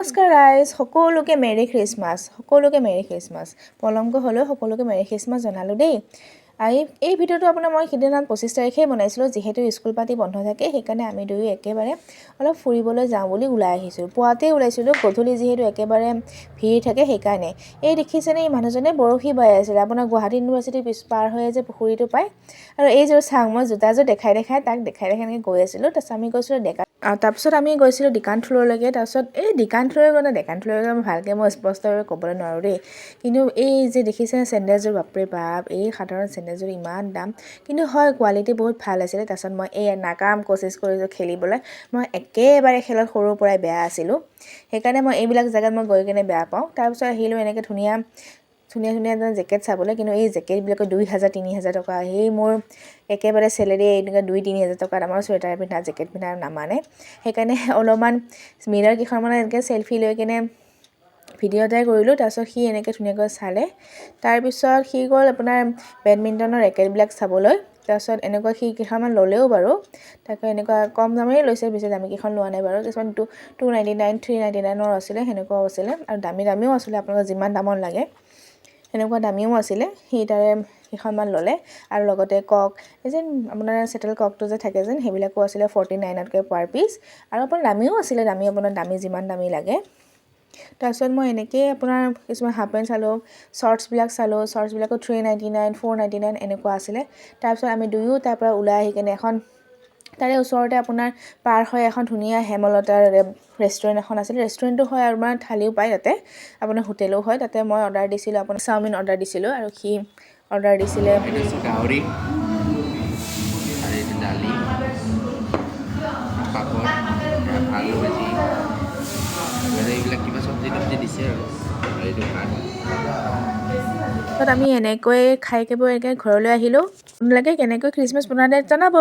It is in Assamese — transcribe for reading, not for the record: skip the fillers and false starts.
নমস্কাৰ ৰাইজ, সকলোকে মেৰী খ্ৰীষ্টমাছ। পলমকৈ হ'লেও সকলোকে মেৰী খ্ৰীষ্টমাছ জনালোঁ দেই। এই ভিডিঅ'টো আপোনাৰ মই সিদিনা 25 তাৰিখে বনাইছিলোঁ, যিহেতু স্কুল পাতি বন্ধ থাকে, সেইকাৰণে আমি দুয়ো একেবাৰে অলপ ফুৰিবলৈ যাওঁ বুলি ওলাই আহিছোঁ। পুৱাতেই ওলাইছিলোঁ, গধূলি যিহেতু একেবাৰে ভিৰ থাকে সেইকাৰণে। এই দেখিছেনে, এই মানুহজনে বৰশী বাই আছিলে, আপোনাৰ গুৱাহাটী ইউনিভাৰ্চিটি পাৰ হৈ যে পুখুৰীটো পায়। আৰু এইযোৰ চাওঁ, মই জোতাযোৰ দেখাই তাক দেখাই এনেকৈ গৈ আছিলোঁ। তাৰপিছত আমি গৈছিলোঁ তাৰপিছত আমি গৈছিলোঁ ডিকান ফ্ল'ৰলৈকে। তাৰপিছত এই ডিকান ফ্ল'ৰলৈকে মই স্পষ্টভাৱে ক'বলৈ নোৱাৰোঁ দেই। কিন্তু এই যে দেখিছেনে চেণ্ডেলযোৰ, বাপৰে বাপ, এই সাধাৰণ চেণ্ডেলযোৰ ইমান দাম, কিন্তু হয় কোৱালিটি বহুত ভাল আছিলে। তাৰপিছত মই এই নাকাম কচিছ কৰিছোঁ খেলিবলৈ। মই একেবাৰে খেলত সৰুৰ পৰাই বেয়া আছিলোঁ, সেইকাৰণে মই এইবিলাক জেগাত মই গৈ কিনে বেয়া পাওঁ। তাৰপিছত আহিলোঁ এনেকৈ ধুনীয়া এটা জেকেট চাবলৈ, কিন্তু এই জেকেটবিলাকৰ 2,000 3,000 টকা। সেই মোৰ একেবাৰে চেলেৰি এনেকৈ 2-3 হাজাৰ টকা দামৰ চুৱেটাৰ পিন্ধা, জেকেট পিন্ধা নামানে। সেইকাৰণে অলপমান মিৰাৰ কেইখনমান এনেকৈ চেল্ফি লৈ কিনে ভিডিঅ' এটাই কৰিলোঁ। তাৰপিছত সি এনেকৈ ধুনীয়াকৈ চালে। তাৰপিছত সি গ'ল আপোনাৰ বেডমিণ্টনৰ ৰেকেটবিলাক চাবলৈ। তাৰপিছত এনেকুৱা সি কেইখনমান ল'লেও বাৰু, তাকে এনেকুৱা কম দামেই লৈছে, বেছি দামীকেইখন লোৱা নাই বাৰু। কিছুমান 299 399 আছিলে, সেনেকুৱাও আছিলে। আৰু দামীও আছিলে, আপোনালোকৰ যিমান দামৰ লাগে সেনেকুৱা দামীও আছিলে। সি তাৰে কেইখনমান ল'লে। আৰু লগতে কক, এই যেন আপোনাৰ চেটেল ককটো যে থাকে যেন, সেইবিলাকো আছিলে 49তকৈ পাৰ পিচ। আৰু আপোনাৰ দামীও আছিলে, আপোনাৰ যিমান দামী লাগে। তাৰপিছত মই এনেকৈয়ে আপোনাৰ কিছুমান হাফ পেণ্ট চালোঁ, শ্বৰ্টছবিলাকো 399 499 এনেকুৱা আছিলে। তাৰপিছত আমি দুয়ো তাৰ পৰা ওলাই আহি কিনে তাৰে ওচৰতে আপোনাৰ পাৰ হৈ এখন ধুনীয়া হেমলতাৰ ৰেষ্টুৰেণ্ট এখন আছিলে। ৰেষ্টুৰেণ্টটো হয় আৰু মানে থালিও পায় তাতে, আপোনাৰ হোটেলো হয়। তাতে মই অৰ্ডাৰ দিছিলোঁ, আপোনাৰ চাওমিন অৰ্ডাৰ দিছিলোঁ, আৰু সি অৰ্ডাৰ দিছিলে গাহৰি আৰু এইটো দালি, পাপৰ, আলু ভাজি, আৰু এইবিলাক কিবা চব্জি দিছে আৰু এইটো ভাত। তাৰপিছত আমি এনেকৈ খাই ঘৰলৈ আহিলোঁ। আপোনালোকে কেনেকৈ খ্ৰীষ্টমাছ বনালে জনাব।